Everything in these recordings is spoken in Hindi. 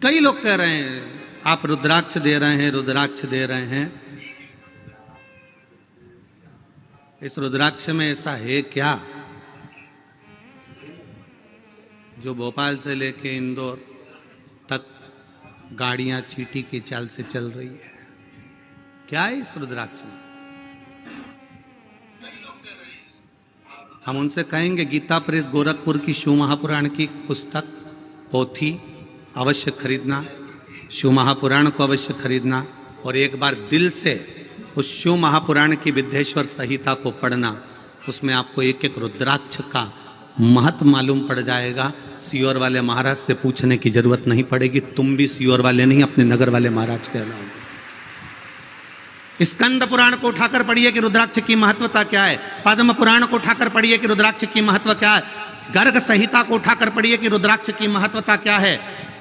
कई लोग कह रहे हैं आप रुद्राक्ष दे रहे हैं, रुद्राक्ष दे रहे हैं। इस रुद्राक्ष में ऐसा है क्या जो भोपाल से लेके इंदौर तक गाड़ियां चींटी की चाल से चल रही है? क्या है इस रुद्राक्ष में? हम उनसे कहेंगे गीता प्रेस गोरखपुर की शिव महापुराण की पुस्तक पोथी अवश्य खरीदना, शिव महापुराण को अवश्य खरीदना और एक बार दिल से उस शिव महापुराण की विद्येश्वर संहिता को पढ़ना। उसमें आपको एक एक रुद्राक्ष का महत्व मालूम पड़ जाएगा। सीहोर वाले महाराज से पूछने की जरूरत नहीं पड़ेगी, तुम भी सीहोर वाले नहीं अपने नगर वाले महाराज कहलाओगे। स्कंद पुराण को उठाकर पढ़िए कि रुद्राक्ष की महत्वता क्या है। पद्म पुराण को उठाकर पढ़िए कि रुद्राक्ष की महत्व क्या है। गर्ग संहिता को उठाकर पढ़िए कि रुद्राक्ष की महत्वता क्या है।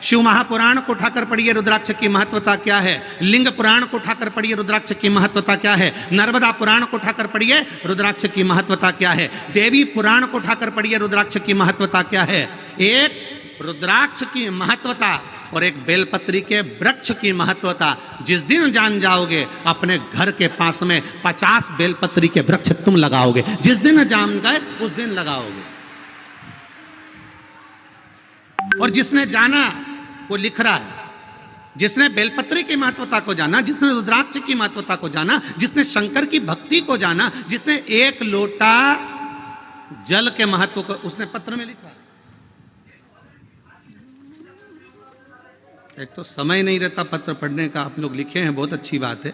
शिव महापुराण को उठाकर पढ़िए रुद्राक्ष की महत्वता क्या है। लिंग पुराण को उठाकर पढ़िए रुद्राक्ष की महत्वता क्या है। नर्मदा पुराण को उठाकर पढ़िए रुद्राक्ष की महत्वता क्या है। देवी पुराण को उठाकर पढ़िए रुद्राक्ष की महत्वता क्या है। एक रुद्राक्ष की महत्वता और एक बेलपत्री के वृक्ष की महत्वता जिस दिन जान जाओगे, अपने घर के पास में 50 बेलपत्री के वृक्ष तुम लगाओगे। जिस दिन जान गए उस दिन लगाओगे। और जिसने जाना वो लिख रहा है, जिसने बेलपत्री की महत्वता को जाना, जिसने रुद्राक्ष की महत्वता को जाना, जिसने शंकर की भक्ति को जाना, जिसने एक लोटा जल के महत्व को उसने पत्र में लिखा। एक तो समय नहीं रहता पत्र पढ़ने का, आप लोग लिखे हैं बहुत अच्छी बात है।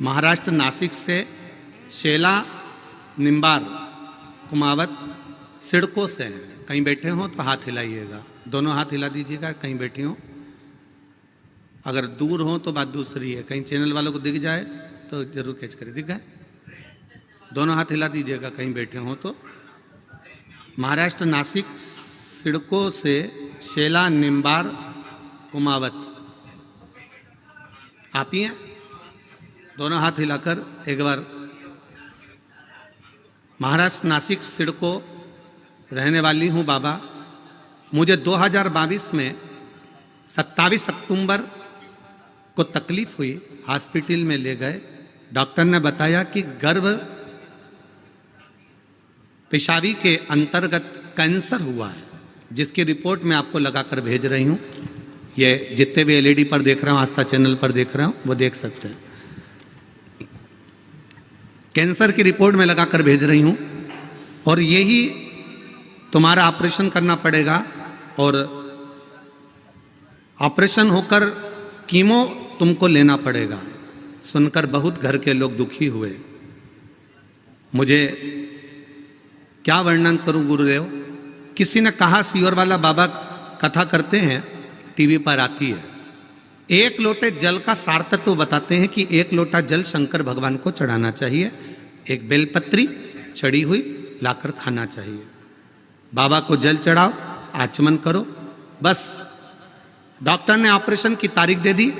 महाराष्ट्र नासिक से शेला निम्बार कुमावत सिडको से हैं। कहीं बैठे हो तो हाथ हिलाइएगा, दोनों हाथ हिला दीजिएगा। कहीं बैठे हो, अगर दूर हो तो बात दूसरी है। कहीं चैनल वालों को दिख जाए तो जरूर कैच करें। दिख गए? दोनों हाथ हिला दीजिएगा कहीं बैठे हो तो। महाराष्ट्र नासिक सिडको से शेला निम्बार कुमावत आप ही हैं? दोनों हाथ हिलाकर एक बार। महाराष्ट्र नासिक सिडको रहने वाली हूँ बाबा। मुझे 2022 में 27 अक्टूबर को तकलीफ हुई, हॉस्पिटल में ले गए। डॉक्टर ने बताया कि गर्भ पेशाबी के अंतर्गत कैंसर हुआ है, जिसकी रिपोर्ट मैं आपको लगाकर भेज रही हूँ। ये जितने भी एलईडी पर देख रहा हूँ, आस्था चैनल पर देख रहा हूँ, वो देख सकते हैं। कैंसर की रिपोर्ट में लगाकर भेज रही हूं और यही तुम्हारा ऑपरेशन करना पड़ेगा। और ऑपरेशन होकर कीमो तुमको लेना पड़ेगा। सुनकर बहुत घर के लोग दुखी हुए। मुझे क्या वर्णन करूं गुरुदेव। किसी ने कहा सीहोर वाला बाबा कथा करते हैं, टीवी पर आती है। एक लोटे जल का सार तत्व बताते हैं कि एक लोटा जल शंकर भगवान को चढ़ाना चाहिए, एक बेलपत्री चढ़ी हुई लाकर खाना चाहिए। बाबा को जल चढ़ाओ, आचमन करो, बस। डॉक्टर ने ऑपरेशन की तारीख दे दी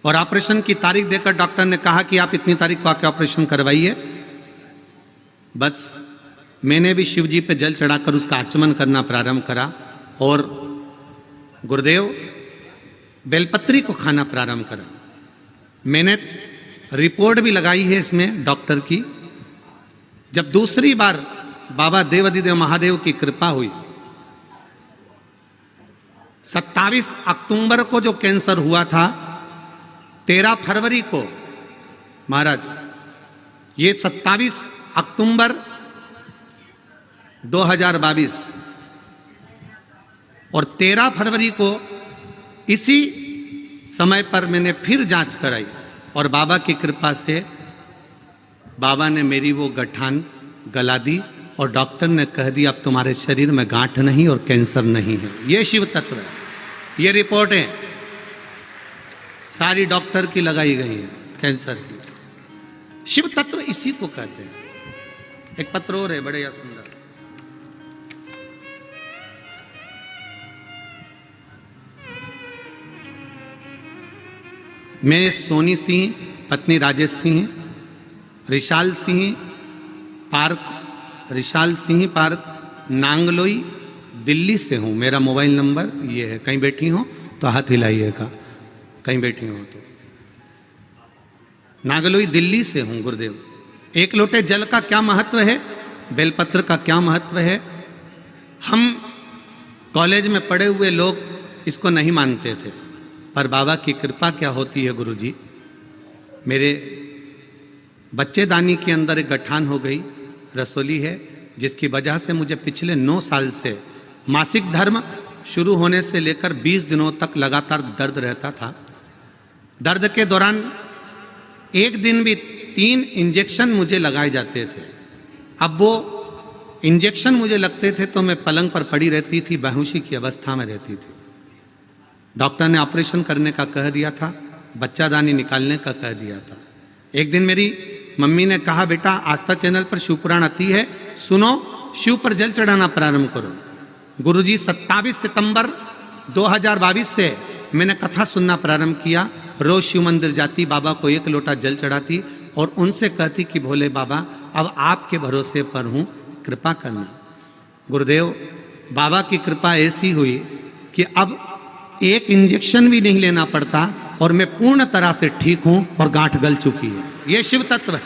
और ऑपरेशन की तारीख देकर डॉक्टर ने कहा कि आप इतनी तारीख को आके ऑपरेशन करवाइए। बस मैंने भी शिव जी पे जल चढ़ाकर उसका आचमन करना प्रारंभ करा और गुरुदेव बेलपत्री को खाना प्रारंभ करा। मैंने रिपोर्ट भी लगाई है इसमें डॉक्टर की। जब दूसरी बार बाबा देवाधिदेव महादेव की कृपा हुई, 27 अक्टूबर को जो कैंसर हुआ था, 13 फरवरी को महाराज, ये 27 अक्टूबर 2022 और 13 फरवरी को इसी समय पर मैंने फिर जांच कराई और बाबा की कृपा से बाबा ने मेरी वो गठान गला दी और डॉक्टर ने कह दिया अब तुम्हारे शरीर में गांठ नहीं और कैंसर नहीं है। ये शिव तत्व है। ये रिपोर्टें सारी डॉक्टर की लगाई गई हैं कैंसर की। शिव तत्व इसी को कहते हैं। एक पत्र और है बड़े या सुंदर। मैं सोनी सिंह, पत्नी राजेश सिंह, रिशाल सिंह पार्क नांगलोई दिल्ली से हूँ। मेरा मोबाइल नंबर ये है। कहीं बैठी हो तो हाथ हिलाइएगा, कहीं बैठी हो तो। नांगलोई दिल्ली से हूँ गुरुदेव। एक लोटे जल का क्या महत्व है, बेलपत्र का क्या महत्व है, हम कॉलेज में पढ़े हुए लोग इसको नहीं मानते थे, पर बाबा की कृपा क्या होती है गुरुजी। मेरे बच्चेदानी के अंदर एक गठान हो गई, रसोली है, जिसकी वजह से मुझे पिछले 9 साल से मासिक धर्म शुरू होने से लेकर 20 दिनों तक लगातार दर्द रहता था। दर्द के दौरान एक दिन भी 3 इंजेक्शन मुझे लगाए जाते थे। अब वो इंजेक्शन मुझे लगते थे तो मैं पलंग पर पड़ी रहती थी, बेहोशी की अवस्था में रहती थी। डॉक्टर ने ऑपरेशन करने का कह दिया था, बच्चादानी निकालने का कह दिया था। एक दिन मेरी मम्मी ने कहा, बेटा आस्था चैनल पर शिवपुराण आती है, सुनो, शिव पर जल चढ़ाना प्रारंभ करो। गुरुजी 27 सितंबर 2022 से मैंने कथा सुनना प्रारंभ किया। रोज शिव मंदिर जाती, बाबा को 1 लोटा जल चढ़ाती और उनसे कहती कि भोले बाबा अब आपके भरोसे पर हूँ, कृपा करना। गुरुदेव बाबा की कृपा ऐसी हुई कि अब एक इंजेक्शन भी नहीं लेना पड़ता और मैं पूर्ण तरह से ठीक हूं और गांठ गल चुकी है। ये शिव तत्व है,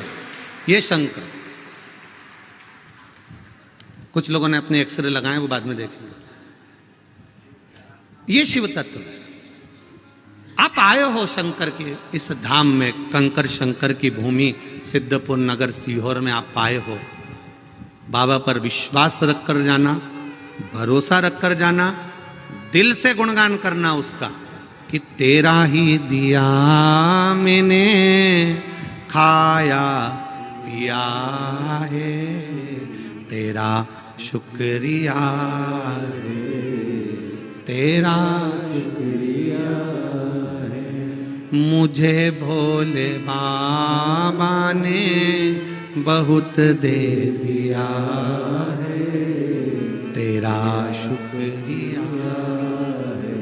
ये शंकर। कुछ लोगों ने अपने एक्सरे लगाए, वो बाद में देखेंगे। ये शिव तत्व है। आप आए हो शंकर के इस धाम में, कंकर शंकर की भूमि सिद्धपुर नगर सीहोर में आप आए हो। बाबा पर विश्वास रखकर जाना, भरोसा रखकर जाना, दिल से गुणगान करना उसका कि तेरा ही दिया मैंने खाया पिया है, तेरा शुक्रिया है, तेरा शुक्रिया है। मुझे भोले बाबा ने बहुत दे दिया है, तेरा शुक्रिया है,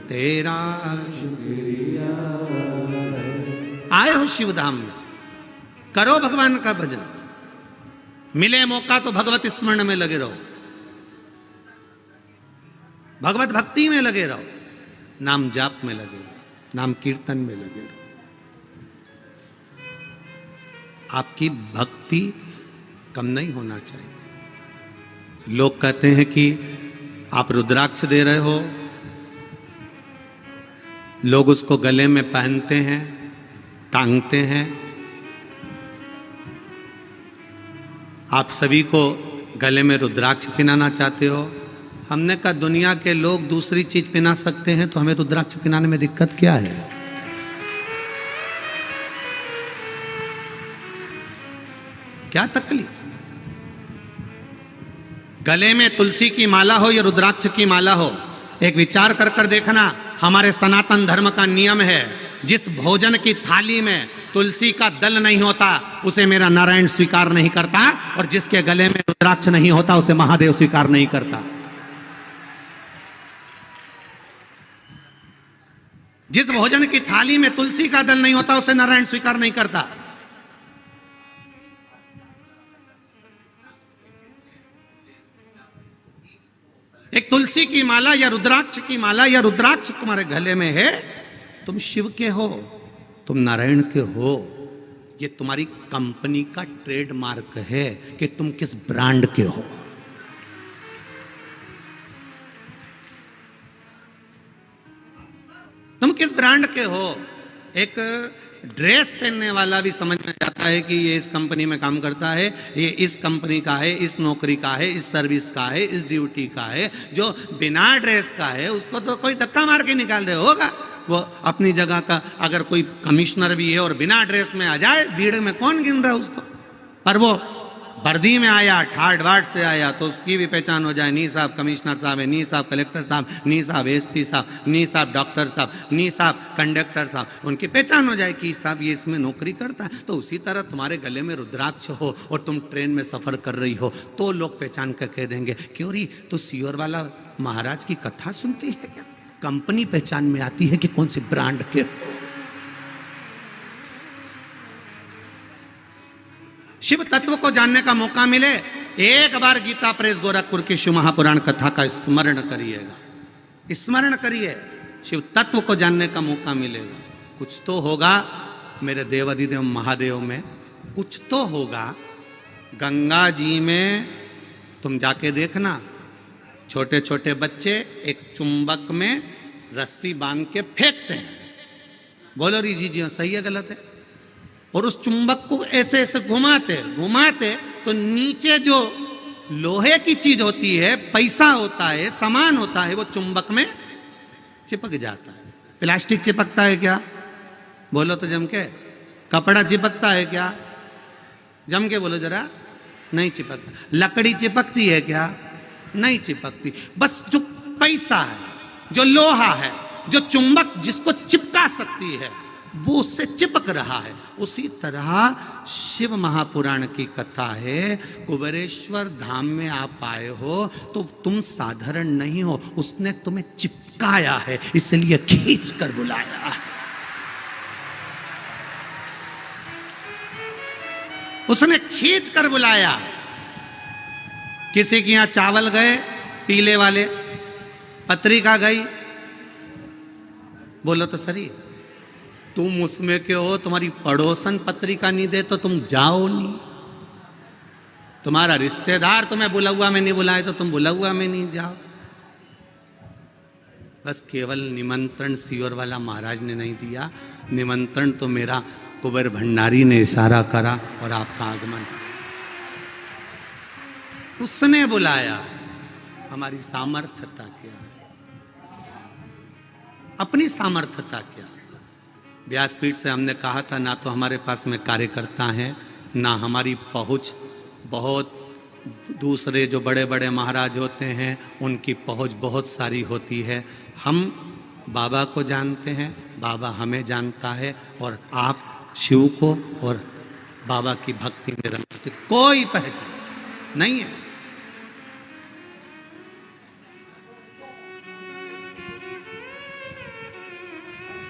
तेरा शुक्रिया है। आए हो शिवधाम में, करो भगवान का भजन। मिले मौका तो भगवत स्मरण में लगे रहो, भगवत भक्ति में लगे रहो, नाम जाप में लगे रहो, नाम कीर्तन में लगे रहो। आपकी भक्ति कम नहीं होना चाहिए। लोग कहते हैं कि आप रुद्राक्ष दे रहे हो, लोग उसको गले में पहनते हैं, टांगते हैं। आप सभी को गले में रुद्राक्ष पहनाना चाहते हो। हमने कहा दुनिया के लोग दूसरी चीज पहना सकते हैं तो हमें रुद्राक्ष पहनाने में दिक्कत क्या है? क्या तकलीफ? गले में तुलसी की माला हो या रुद्राक्ष की माला हो, एक विचार कर कर देखना। हमारे सनातन धर्म का नियम है, जिस भोजन की थाली में तुलसी का दल नहीं होता उसे मेरा नारायण स्वीकार नहीं करता, और जिसके गले में रुद्राक्ष नहीं होता उसे महादेव स्वीकार नहीं करता। जिस भोजन की थाली में तुलसी का दल नहीं होता उसे नारायण स्वीकार नहीं करता। एक तुलसी की माला या रुद्राक्ष की माला या रुद्राक्ष तुम्हारे गले में है, तुम शिव के हो, तुम नारायण के हो। ये तुम्हारी कंपनी का ट्रेडमार्क है कि तुम किस ब्रांड के हो। तुम किस ब्रांड के हो। एक ड्रेस पहनने वाला भी समझ में जाता है कि ये इस कंपनी में काम करता है, ये इस कंपनी का है, इस नौकरी का है, इस सर्विस का है, इस ड्यूटी का है। जो बिना ड्रेस का है उसको तो कोई धक्का मार के निकाल दे, होगा वो अपनी जगह का। अगर कोई कमिश्नर भी है और बिना ड्रेस में आ जाए, भीड़ में कौन गिन रहा है उसको? पर वो वर्दी में आया, ठाट बाट से आया, तो उसकी भी पहचान हो जाए। नी साहब कमिश्नर साहब है, नी साहब कलेक्टर साहब, नी साहब एसपी साहब, नी साहब डॉक्टर साहब, नी साहब कंडक्टर साहब, उनकी पहचान हो जाए कि साहब ये इसमें नौकरी करता है। तो उसी तरह तुम्हारे गले में रुद्राक्ष हो और तुम ट्रेन में सफर कर रही हो तो लोग पहचान कर कह देंगे, क्यों री तो सीहोर वाला महाराज की कथा सुनती है क्या? कंपनी पहचान में आती है कि कौन सी ब्रांड के। शिव तत्व को जानने का मौका मिले, एक बार गीता प्रेस गोरखपुर की शिव महापुराण कथा का स्मरण करिएगा, स्मरण करिए, शिव तत्व को जानने का मौका मिलेगा। कुछ तो होगा मेरे देवाधिदेव महादेव में, कुछ तो होगा। गंगा जी में तुम जाके देखना, छोटे छोटे बच्चे एक चुंबक में रस्सी बांध के फेंकते हैं। बोलो री जी सही है गलत है? और उस चुंबक को ऐसे ऐसे घुमाते घुमाते तो नीचे जो लोहे की चीज होती है, पैसा होता है, सामान होता है, वो चुंबक में चिपक जाता है। प्लास्टिक चिपकता है क्या? बोलो तो जम के। कपड़ा चिपकता है क्या? जम के बोलो जरा। नहीं चिपकता। लकड़ी चिपकती है क्या? नहीं चिपकती। बस जो पैसा है, जो लोहा है, जो चुंबक जिसको चिपका सकती है, वो उससे चिपक रहा है। उसी तरह शिव महापुराण की कथा है। कुबेरेश्वर धाम में आप आए हो तो तुम साधारण नहीं हो, उसने तुम्हें चिपकाया है, इसलिए खींच कर बुलाया। उसने खींच कर बुलाया। किसी के यहां चावल गए पीले वाले, पत्रिका गई, बोलो तो सही, तुम उसमें के हो, तुम्हारी पड़ोसन पत्रिका नहीं दे तो तुम जाओ नहीं। तुम्हारा रिश्तेदार तुम्हें बुलावा में नहीं बुलाए तो तुम बुलावा में नहीं जाओ। बस केवल निमंत्रण सियोर वाला महाराज ने नहीं दिया, निमंत्रण तो मेरा कुबेर भंडारी ने इशारा करा और आपका आगमन, उसने बुलाया। हमारी सामर्थ्यता क्या है? अपनी सामर्थ्यता क्या? व्यासपीठ से हमने कहा था, ना तो हमारे पास में कार्यकर्ता हैं, ना हमारी पहुंच। बहुत दूसरे जो बड़े बड़े महाराज होते हैं उनकी पहुंच बहुत सारी होती है। हम बाबा को जानते हैं, बाबा हमें जानता है, और आप शिव को और बाबा की भक्ति में रमते, कोई पहचान नहीं है।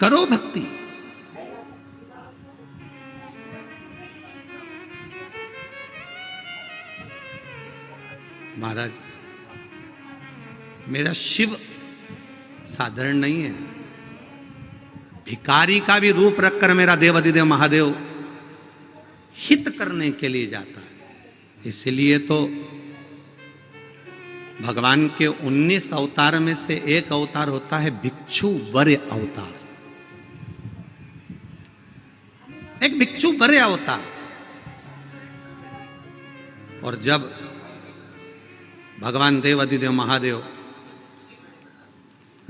करो भक्ति। महाराज मेरा शिव साधारण नहीं है, भिखारी का भी रूप रखकर मेरा देवाधिदेव महादेव हित करने के लिए जाता है। इसलिए तो भगवान के 19 अवतार में से एक अवतार होता है भिक्षु वरे अवतार, एक भिक्षु वरे अवतार। और जब भगवान देवाधिदेव महादेव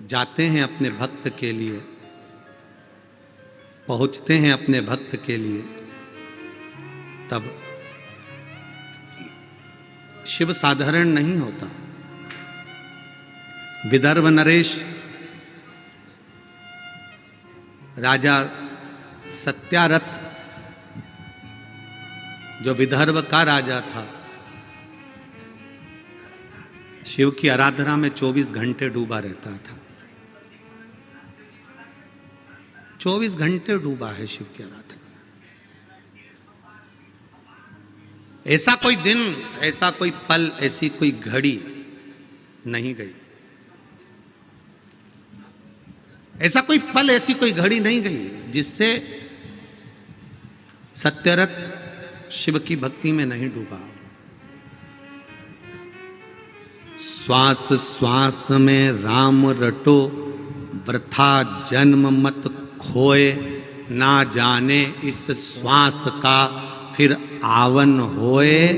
जाते हैं अपने भक्त के लिए, पहुंचते हैं अपने भक्त के लिए, तब शिव साधारण नहीं होता। विदर्भ नरेश राजा सत्यारथ, जो विदर्भ का राजा था, शिव की आराधना में 24 घंटे डूबा रहता था। 24 घंटे डूबा है शिव की आराधना। ऐसा कोई दिन, ऐसा कोई पल, ऐसी कोई घड़ी नहीं गई, ऐसा कोई पल, ऐसी कोई घड़ी नहीं गई जिससे सत्यरथ शिव की भक्ति में नहीं डूबा। श्वास श्वास में राम रटो, वृथा जन्म मत खोए, ना जाने इस श्वास का फिर आवन होए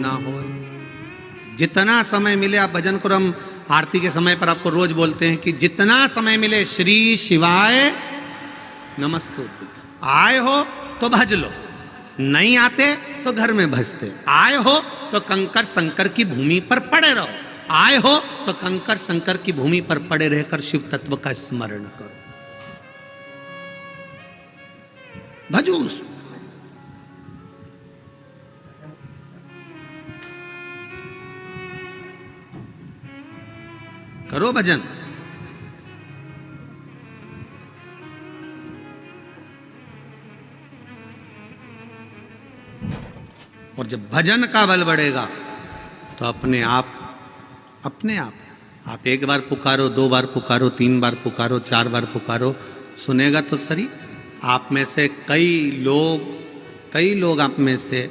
ना होए। जितना समय मिले आप भजन करो। हम आरती के समय पर आपको रोज बोलते हैं कि जितना समय मिले श्री शिवाय नमस्तुभ्यं। आए हो तो भज लो, नहीं आते तो घर में भजते। आए हो तो कंकर शंकर की भूमि पर पड़े रहो, आए हो तो कंकर शंकर की भूमि पर पड़े रहकर शिव तत्व का स्मरण करो, भजो उसको। करो भजन। और जब भजन का बल बढ़ेगा तो अपने आप आप एक बार पुकारो, 2 बार पुकारो, 3 बार पुकारो, 4 बार पुकारो, सुनेगा तो सही। आप में से कई लोग आप में से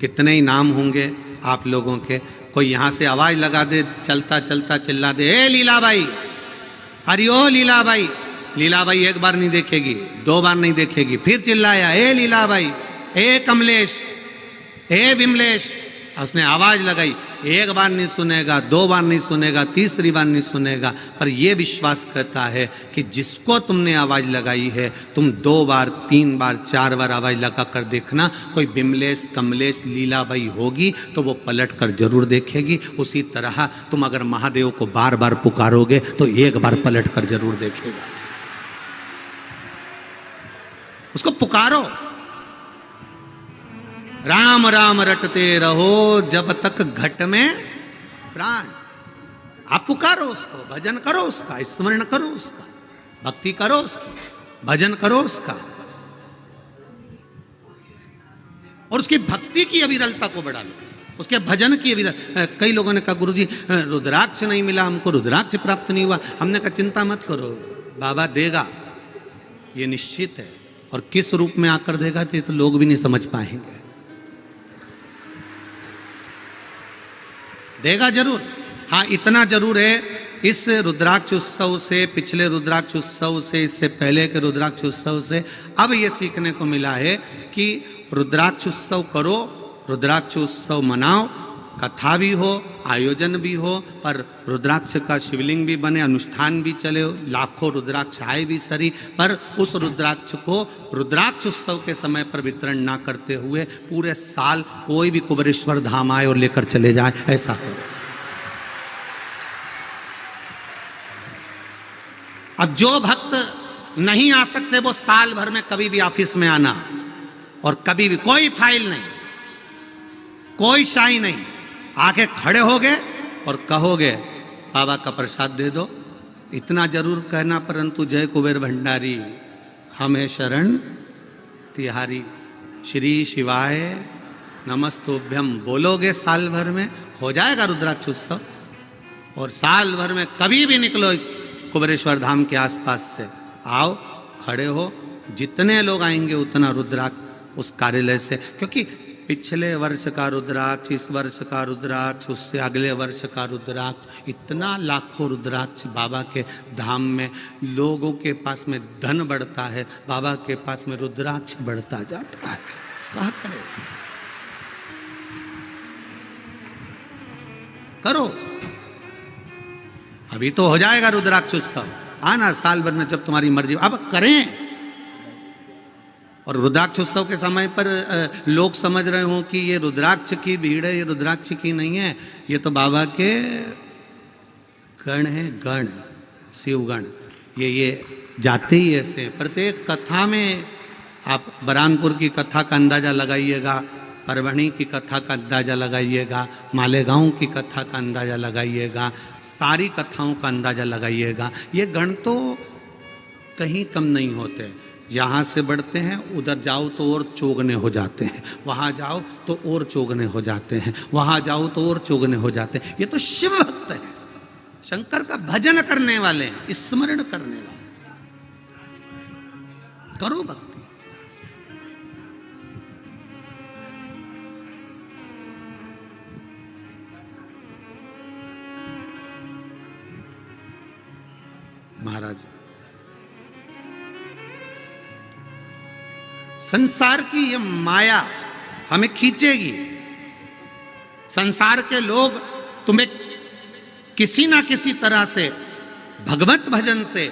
कितने ही नाम होंगे आप लोगों के, कोई यहाँ से आवाज लगा दे, चलता चलता चिल्ला दे, ए लीलाबाई, हरिओ लीलाबाई। लीलाबाई एक बार नहीं देखेगी, 2 बार नहीं देखेगी, फिर चिल्लाया, ए लीलाबाई, ए कमलेश, ए विमलेश। उसने आवाज लगाई, एक बार नहीं सुनेगा, 2 बार नहीं सुनेगा, तीसरी बार नहीं सुनेगा, पर यह विश्वास करता है कि जिसको तुमने आवाज लगाई है, तुम 2 बार, 3 बार, 4 बार आवाज लगा कर देखना, कोई विमलेश, कमलेश, लीलाबाई होगी तो वो पलट कर जरूर देखेगी। उसी तरह तुम अगर महादेव को बार बार पुकारोगे तो एक बार पलट कर जरूर देखेगा। उसको पुकारो, राम राम रटते रहो जब तक घट में प्राण। आप पुकारो उसको, भजन करो उसका, स्मरण करो उसका, भक्ति करो उसकी, भजन करो उसका, और उसकी भक्ति की अविरलता को बढ़ा लो, उसके भजन की अविरल। कई लोगों ने कहा गुरुजी रुद्राक्ष नहीं मिला हमको, रुद्राक्ष प्राप्त नहीं हुआ। हमने कहा चिंता मत करो, बाबा देगा, ये निश्चित है। और किस रूप में आकर देगा तो लोग भी नहीं समझ पाएंगे, देगा जरूर। हाँ, इतना जरूर है, इस रुद्राक्ष उत्सव से, पिछले रुद्राक्ष उत्सव से, इससे पहले के रुद्राक्ष उत्सव से अब ये सीखने को मिला है कि रुद्राक्ष उत्सव करो, रुद्राक्ष उत्सव मनाओ, कथा भी हो, आयोजन भी हो, पर रुद्राक्ष का शिवलिंग भी बने, अनुष्ठान भी चले, लाखों रुद्राक्ष आए भी सरी, पर उस रुद्राक्ष को रुद्राक्ष उत्सव के समय पर वितरण ना करते हुए पूरे साल कोई भी कुबेरेश्वर धाम आए और लेकर चले जाए, ऐसा करो। अब जो भक्त नहीं आ सकते वो साल भर में कभी भी ऑफिस में आना, और कभी भी कोई फाइल नहीं, कोई शाही नहीं, आके खड़े होगे और कहोगे बाबा का प्रसाद दे दो। इतना जरूर कहना, परंतु जय कुबेर भंडारी हमें शरण तिहारी, श्री शिवाय नमस्तुभ्यम बोलोगे, साल भर में हो जाएगा रुद्राक्ष उत्सव। और साल भर में कभी भी निकलो इस कुबेरेश्वर धाम के आसपास से, आओ, खड़े हो, जितने लोग आएंगे उतना रुद्राक्ष उस कार्यालय से, क्योंकि पिछले वर्ष का रुद्राक्ष, इस वर्ष का रुद्राक्ष, उससे अगले वर्ष का रुद्राक्ष, इतना लाखों रुद्राक्ष बाबा के धाम में। लोगों के पास में धन बढ़ता है, बाबा के पास में रुद्राक्ष बढ़ता जाता है। क्या करें? करो, अभी तो हो जाएगा रुद्राक्ष उत्सव, आना साल भर में जब तुम्हारी मर्जी, अब करें। और रुद्राक्ष उत्सव के समय पर लोग समझ रहे हो कि ये रुद्राक्ष की भीड़ है, ये रुद्राक्ष की नहीं है, ये तो बाबा के गण है, गण, शिवगण। ये जाते ही ऐसे, प्रत्येक कथा में आप बरानपुर की कथा का अंदाजा लगाइएगा, परभणी की कथा का अंदाजा लगाइएगा, मालेगांव की कथा का अंदाजा लगाइएगा, सारी कथाओं का अंदाजा लगाइएगा। ये गण तो कहीं कम नहीं होते। यहाँ से बढ़ते हैं, उधर जाओ तो और चौगने हो जाते हैं, वहाँ जाओ तो और चौगने हो जाते हैं, वहाँ जाओ तो और चौगने हो जाते हैं। ये तो शिव भक्त है, शंकर का भजन करने वाले हैं, स्मरण करने वाले। करो भक्ति। महाराज, संसार की ये माया हमें खींचेगी। संसार के लोग तुम्हें किसी ना किसी तरह से भगवत भजन से,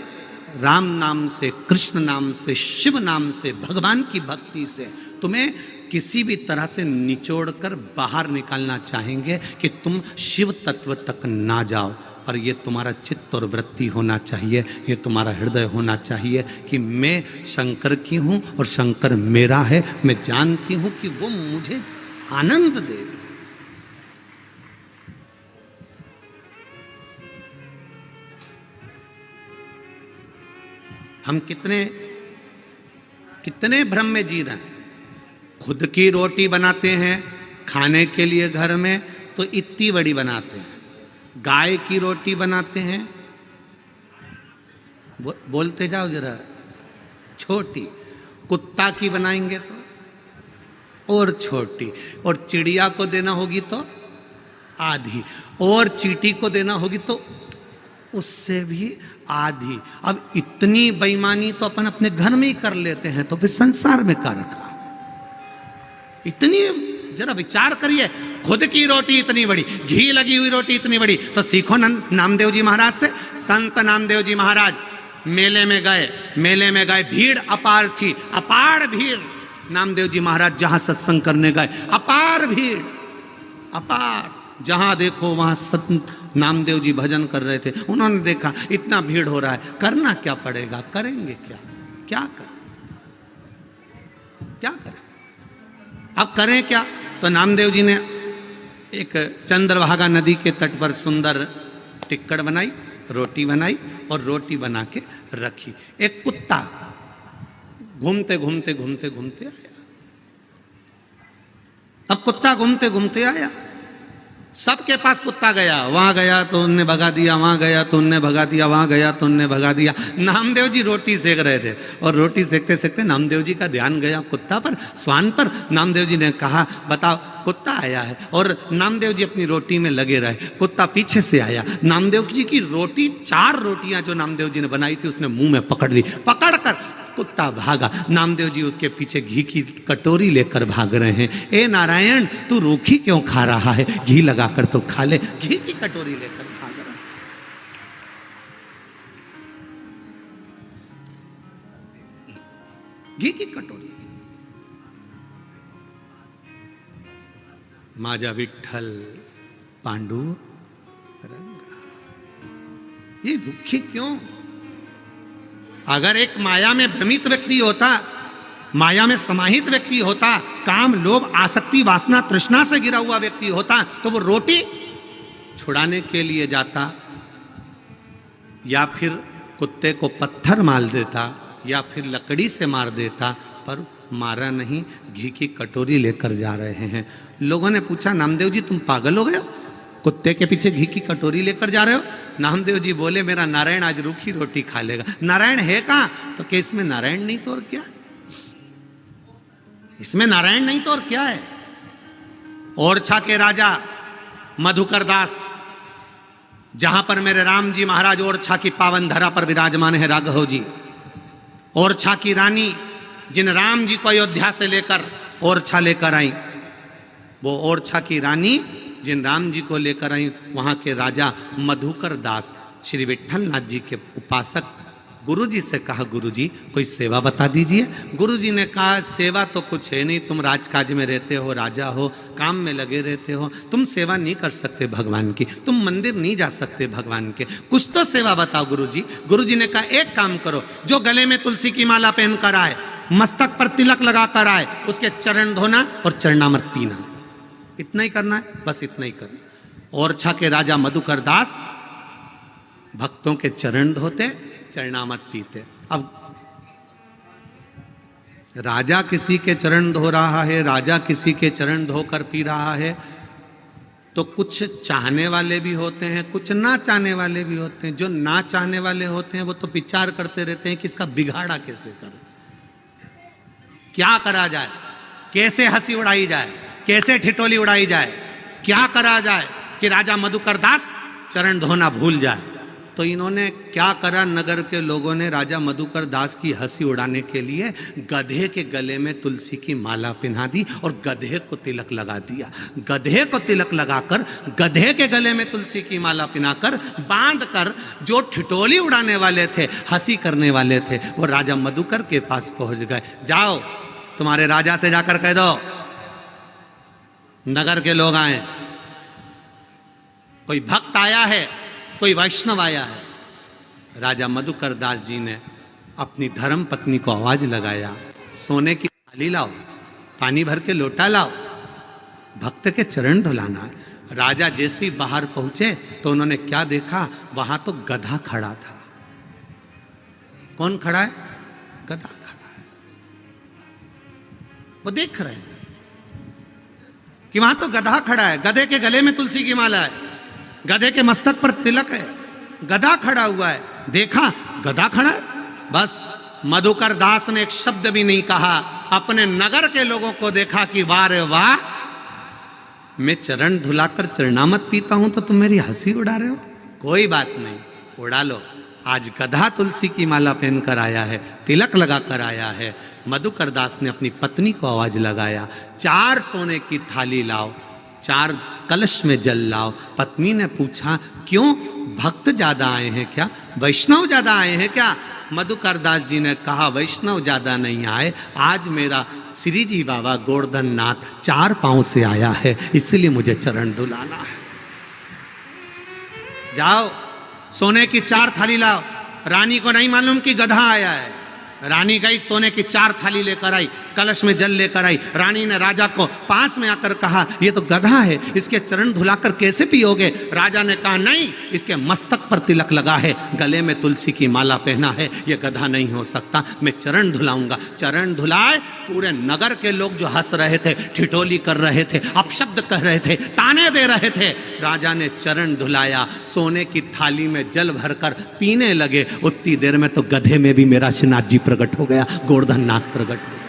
राम नाम से, कृष्ण नाम से, शिव नाम से, भगवान की भक्ति से तुम्हें किसी भी तरह से निचोड़ कर बाहर निकालना चाहेंगे कि तुम शिव तत्व तक ना जाओ। पर ये तुम्हारा चित्त और वृत्ति होना चाहिए, ये तुम्हारा हृदय होना चाहिए कि मैं शंकर की हूँ और शंकर मेरा है। मैं जानती हूँ कि वो मुझे आनंद देगा। हम कितने भ्रम में जी रहे हैं। खुद की रोटी बनाते हैं खाने के लिए घर में तो इतनी बड़ी बनाते हैं, गाय की रोटी बनाते हैं, बोलते जाओ जरा, छोटी, कुत्ता की बनाएंगे तो और छोटी, और चिड़िया को देना होगी तो आधी, और चींटी को देना होगी तो उससे भी आधी। अब इतनी बेईमानी तो अपन अपने घर में ही कर लेते हैं, तो फिर संसार में क्या रखा। इतनी, जरा विचार करिए, खुद की रोटी इतनी बड़ी, घी लगी हुई रोटी इतनी बड़ी, तो सीखो नामदेव जी महाराज से। संत नामदेव जी महाराज मेले में गए, भीड़ अपार थी, अपार भीड़। नामदेव जी महाराज जहां सत्संग करने गए, अपार भीड़, अपार, जहां देखो वहां संत नामदेव जी भजन कर रहे थे। उन्होंने देखा इतना भीड़ हो रहा है, करना क्या पड़ेगा, करेंगे क्या, क्या करें, क्या करें, अब करें क्या। तो नामदेव जी ने एक चंद्रभागा नदी के तट पर सुंदर टिक्कड़ बनाई, रोटी बनाई और रोटी बना के रखी। एक कुत्ता घूमते घूमते घूमते घूमते आया। अब कुत्ता घूमते घूमते आया, सबके पास कुत्ता गया, वहां गया तो उनने भगा दिया, वहां गया तो उनने भगा दिया, वहां गया तो उनने भगा दिया। नामदेव जी रोटी सेक रहे थे और रोटी सेकते सेकते नामदेव जी का ध्यान गया कुत्ता पर, स्वान पर। नामदेव जी ने कहा, बताओ, कुत्ता आया है। और नामदेव जी अपनी रोटी में लगे रहे। कुत्ता पीछे से आया, नामदेव जी की रोटी, 4 रोटियां जो नामदेव जी ने बनाई थी उसने मुंह में पकड़ ली, पकड़कर कुत्ता भागा। नामदेव जी उसके पीछे घी की कटोरी लेकर भाग रहे हैं। ए नारायण, तू रूखी क्यों खा रहा है, घी लगाकर तो खा ले। घी की कटोरी लेकर भाग रहा है। घी की कटोरी। माझा विठ्ठल पांडुरंगा, ये रूखी क्यों। अगर एक माया में भ्रमित व्यक्ति होता, माया में समाहित व्यक्ति होता, काम लोभ आसक्ति वासना तृष्णा से गिरा हुआ व्यक्ति होता, तो वो रोटी छुड़ाने के लिए जाता, या फिर कुत्ते को पत्थर मार देता, या फिर लकड़ी से मार देता, पर मारा नहीं, घी की कटोरी लेकर जा रहे हैं। लोगों ने पूछा, नामदेव जी तुम पागल हो गए हो, कुत्ते के पीछे घी की कटोरी लेकर जा रहे हो। नामदेव जी बोले, मेरा नारायण आज रूखी रोटी खा लेगा। नारायण है कहां, तो क्या इसमें नारायण नहीं तो और क्या है, इसमें नारायण नहीं तो और क्या है। ओरछा के राजा मधुकर दास, जहां पर मेरे राम जी महाराज ओरछा की पावन धरा पर विराजमान है राघव जी, ओरछा की रानी जिन राम जी को अयोध्या से लेकर ओरछा लेकर आई, वो ओरछा की रानी जिन राम जी को लेकर आई, वहां के राजा मधुकर दास श्री विठ्ठल नाथ जी के उपासक गुरु जी से कहा, गुरु जी कोई सेवा बता दीजिए। गुरु जी ने कहा, सेवा तो कुछ है नहीं, तुम राजकाज में रहते हो, राजा हो, काम में लगे रहते हो, तुम सेवा नहीं कर सकते भगवान की, तुम मंदिर नहीं जा सकते भगवान के, कुछ तो सेवा बताओ गुरु जी। गुरु जी ने कहा, एक काम करो, जो गले में तुलसी की माला पहनकर आए, मस्तक पर तिलक लगाकर आए, उसके चरण धोना और चरणामृत पीना, इतना ही करना है, बस इतना ही करना। ओरछा के राजा मधुकर दास भक्तों के चरण धोते, चरणामृत पीते। अब राजा किसी के चरण धो रहा है, राजा किसी के चरण धोकर पी रहा है, तो कुछ चाहने वाले भी होते हैं, कुछ ना चाहने वाले भी होते हैं। जो ना चाहने वाले होते हैं वो तो विचार करते रहते हैं कि इसका बिगाड़ा कैसे करें, क्या करा जाए, कैसे हंसी उड़ाई जाए, कैसे ठिठोली उड़ाई जाए, क्या करा जाए कि राजा मधुकर दास चरण धोना भूल जाए। तो इन्होंने क्या करा, नगर के लोगों ने राजा मधुकर दास की हंसी उड़ाने के लिए गधे के गले में तुलसी की माला पहना दी और गधे को तिलक लगा दिया। गधे को तिलक लगाकर, गधे के गले में तुलसी की माला पहनाकर, बांधकर, जो ठिठोली उड़ाने वाले थे, हंसी करने वाले थे, वो राजा मधुकर के पास पहुंच गए। जाओ तुम्हारे राजा से जाकर कह दो नगर के लोग आए, कोई भक्त आया है, कोई वैष्णव आया है। राजा मधुकर दास जी ने अपनी धर्म पत्नी को आवाज लगाया, सोने की थाली लाओ, पानी भर के लोटा लाओ, भक्त के चरण धुलाना है। राजा जैसे ही बाहर पहुंचे तो उन्होंने क्या देखा, वहां तो गधा खड़ा था। कौन खड़ा है, गधा खड़ा है। वो देख रहे हैं कि वहां तो गधा खड़ा है, गधे के गले में तुलसी की माला है, गधे के मस्तक पर तिलक है, गधा खड़ा हुआ है। देखा गधा खड़ा है, बस मधुकर दास ने एक शब्द भी नहीं कहा। अपने नगर के लोगों को देखा कि वाह रे वाह, मैं चरण धुलाकर चरणामत पीता हूं तो तुम मेरी हंसी उड़ा रहे हो। कोई बात नहीं, उड़ा लो। आज गधा तुलसी की माला पहनकर आया है, तिलक लगाकर आया है। मधुकर दास ने अपनी पत्नी को आवाज लगाया, 4 सोने की थाली लाओ, 4 कलश में जल लाओ। पत्नी ने पूछा क्यों, भक्त ज्यादा आए हैं क्या, वैष्णव ज्यादा आए हैं क्या? मधुकर दास जी ने कहा वैष्णव ज्यादा नहीं आए, आज मेरा श्री जी बाबा गोवर्धन नाथ 4 पांव से आया है, इसलिए मुझे चरण धुलाना है। जाओ सोने की 4 थाली लाओ। रानी को नहीं मालूम कि गधा आया है। रानी गई, सोने की 4 थाली लेकर आई, कलश में जल लेकर आई। रानी ने राजा को पास में आकर कहा ये तो गधा है, इसके चरण धुलाकर कैसे पियोगे? राजा ने कहा नहीं, इसके मस्तक पर तिलक लगा है, गले में तुलसी की माला पहना है, ये गधा नहीं हो सकता, मैं चरण धुलाऊंगा। चरण धुलाए, पूरे नगर के लोग जो हंस रहे थे, ठिठोली कर रहे थे, अपशब्द कह रहे थे, ताने दे रहे थे, राजा ने चरण धुलाया, सोने की थाली में जल भरकर पीने लगे। उतनी देर में तो गधे में भी मेरा श्रीनाथ जी प्रकट हो गया, गोवर्धन नाथ प्रकट हो गया।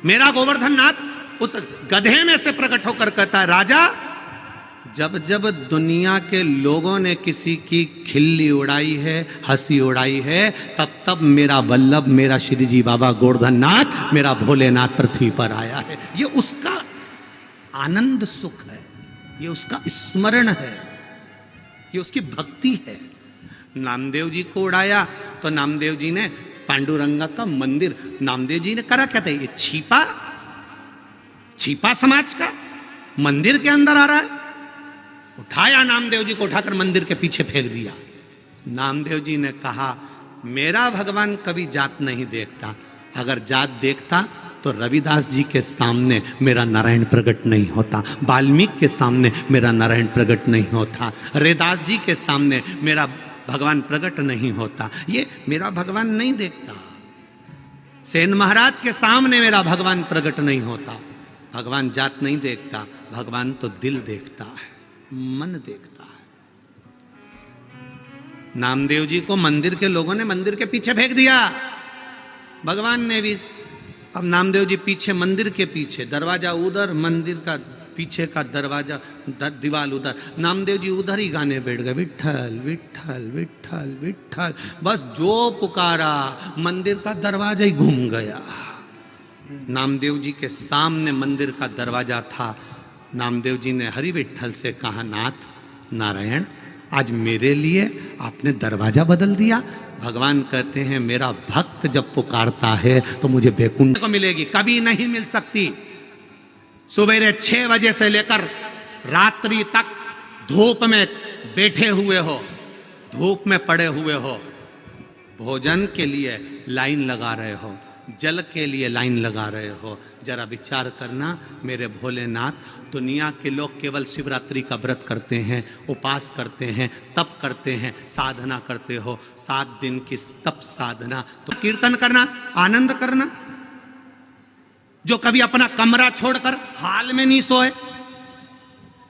मेरा गोवर्धन नाथ उस गधे में से प्रकट होकर कहता है राजा, जब जब दुनिया के लोगों ने किसी की खिल्ली उड़ाई है, हंसी उड़ाई है, तब तब मेरा वल्लभ, मेरा श्री जी बाबा गोवर्धन नाथ, मेरा भोलेनाथ पृथ्वी पर आया है। ये उसका आनंद सुख है, ये उसका स्मरण है, ये उसकी भक्ति है। नामदेव जी को उड़ाया तो नामदेव जी ने पांडुरंगा का मंदिर, नामदेव जी ने करा क्या था, ये छिपा समाज का मंदिर के अंदर आ रहा है। उठाया नामदेव जी को, उठाकर मंदिर के पीछे फेंक दिया। नामदेव जी ने कहा मेरा भगवान कभी जात नहीं देखता, अगर जात देखता तो रविदास जी के सामने मेरा नारायण प्रकट नहीं होता, वाल्मीकि के सामने मेरा नारायण प्रकट नहीं होता, रेदास जी के सामने मेरा भगवान प्रकट नहीं होता। ये मेरा भगवान नहीं देखता, सेन महाराज के सामने मेरा भगवान प्रकट नहीं होता। भगवान जात नहीं देखता, भगवान तो दिल देखता है, मन देखता है। नामदेव जी को मंदिर के लोगों ने मंदिर के पीछे फेंक दिया, भगवान ने भी। अब नामदेव जी पीछे, मंदिर के पीछे, दरवाजा उधर, मंदिर का पीछे का दरवाजा, दीवाल उधर, नामदेव जी उधर ही गाने बैठ गए, विठ्ठल विठ्ठल विठ्ठल विठ्ठल। बस जो पुकारा, मंदिर का दरवाजा ही घूम गया। नामदेव जी के सामने मंदिर का दरवाजा था। नामदेव जी ने हरि विठ्ठल से कहा नाथ नारायण, आज मेरे लिए आपने दरवाजा बदल दिया। भगवान कहते हैं मेरा भक्त जब पुकारता है तो मुझे बैकुंठ को मिलेगी, कभी नहीं मिल सकती। सुबह 6 बजे से लेकर रात्रि तक धूप में बैठे हुए हो, धूप में पड़े हुए हो, भोजन के लिए लाइन लगा रहे हो, जल के लिए लाइन लगा रहे हो, जरा विचार करना मेरे भोलेनाथ। दुनिया के लोग केवल शिवरात्रि का व्रत करते हैं, उपास करते हैं, तप करते हैं, साधना करते हो, 7 दिन की तप साधना, तो कीर्तन करना, आनंद करना। जो कभी अपना कमरा छोड़कर हाल में नहीं सोए,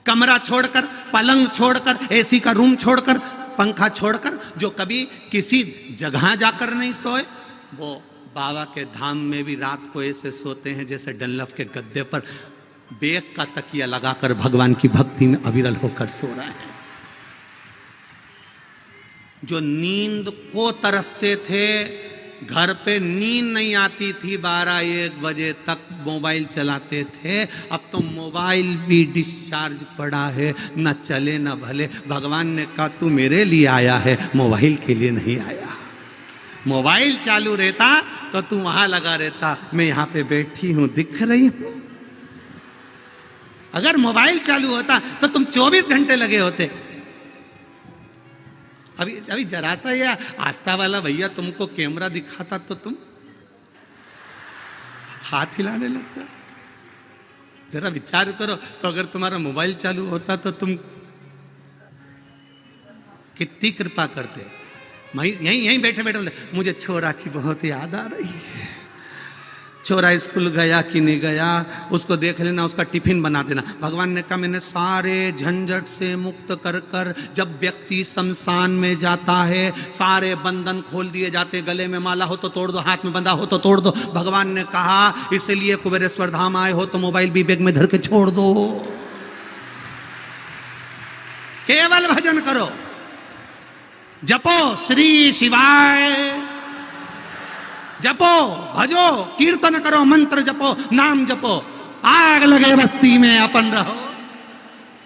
कमरा छोड़कर, पलंग छोड़कर, एसी का रूम छोड़कर, पंखा छोड़कर, जो कभी किसी जगह जाकर नहीं सोए, वो बाबा के धाम में भी रात को ऐसे सोते हैं जैसे डनलफ के गद्दे पर बेग का तकिया लगाकर भगवान की भक्ति में अविरल होकर सो रहे हैं। जो नींद को तरसते थे, घर पे नींद नहीं आती थी, 12-1 बजे तक मोबाइल चलाते थे, अब तो मोबाइल भी डिस्चार्ज पड़ा है, न चले न भले। भगवान ने कहा तू मेरे लिए आया है, मोबाइल के लिए नहीं आया। मोबाइल चालू रहता तो तू वहां लगा रहता, मैं यहां पे बैठी हूं, दिख रही हूं। अगर मोबाइल चालू होता तो तुम 24 घंटे लगे होते। अभी जरा सा या आस्था वाला भैया तुमको कैमरा दिखाता तो तुम हाथ हिलाने लगता। जरा विचार करो, तो अगर तुम्हारा मोबाइल चालू होता तो तुम कितनी कृपा करते। यहीं बैठे बैठे मुझे छोरा की बहुत याद आ रही है, छोरा स्कूल गया कि नहीं गया, उसको देख लेना, उसका टिफिन बना देना। भगवान ने कहा मैंने सारे झंझट से मुक्त कर कर, जब व्यक्ति शमशान में जाता है सारे बंधन खोल दिए जाते, गले में माला हो तो तोड़ दो, हाथ में बंधा हो तो तोड़ दो। भगवान ने कहा इसलिए कुबेरेश्वर धाम आए हो तो मोबाइल भी बैग में धर के छोड़ दो, केवल भजन करो, जपो श्री शिवाय, जपो भजो कीर्तन करो, मंत्र जपो, नाम जपो, आग लगे बस्ती में अपन रहो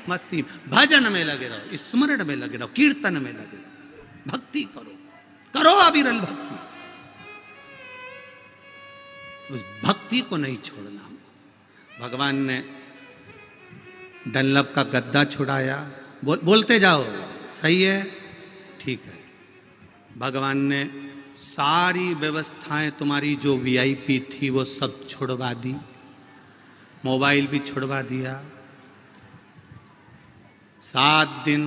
मस्ती, भजन में लगे रहो, स्मरण में लगे रहो, कीर्तन में लगे रहो, भक्ति करो, करो अविरल भक्ति। उस भक्ति को नहीं छोड़ना हमको। भगवान ने डनलप का गद्दा छुड़ाया, बोलते जाओ, सही है, ठीक है। भगवान ने सारी व्यवस्थाएं तुम्हारी जो वीआईपी थी वो सब छुड़वा दी, मोबाइल भी छुड़वा दिया। 7 दिन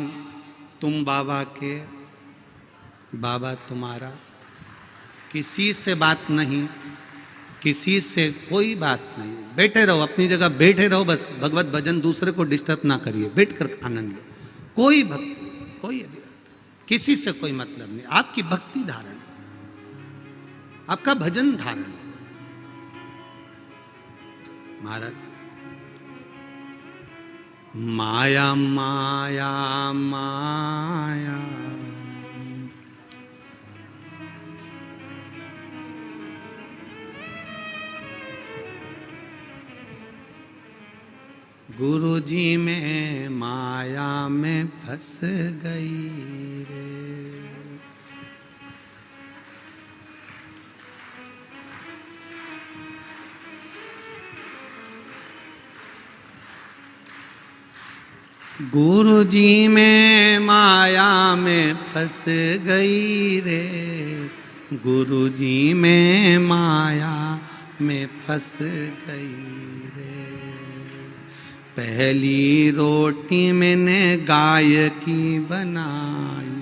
तुम बाबा के, बाबा तुम्हारा, किसी से बात नहीं, किसी से कोई बात नहीं, बैठे रहो अपनी जगह, बैठे रहो बस, भगवत भजन, दूसरे को डिस्टर्ब ना करिए, बैठकर आनंद लो, कोई भक्ति, कोई अभिलाषा, किसी से कोई मतलब नहीं। आपकी भक्ति धारण, आपका भजन धारण। महाराज, माया माया माया, गुरुजी में माया में फंस गई रे, गुरुजी में माया में फंस गई रे, गुरुजी में माया में फंस गई रे। पहली रोटी मैंने गाय की बनाई,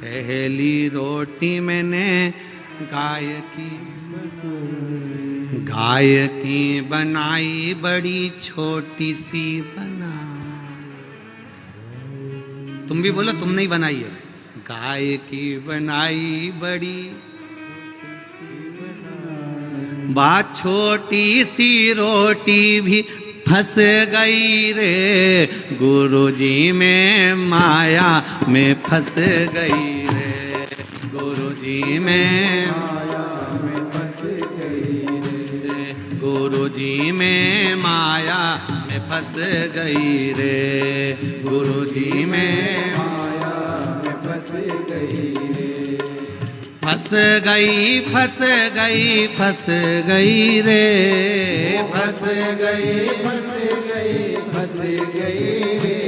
पहली रोटी मैंने गाय की, गाय की बनाई, बड़ी छोटी सी बनाई। तुम भी बोलो, तुम नहीं बनाई है, गाय की बनाई बड़ी, बात छोटी सी रोटी भी फंस गई रे, गुरुजी में माया में फंस गई रे, गुरुजी में माया में फंस गई रे, गुरुजी में माया में फंस गई रे, गुरुजी में माया में फंस गई रे, फंस गई फंस गई फंस गई रे, फंस गई फंस गई फंस गई रे,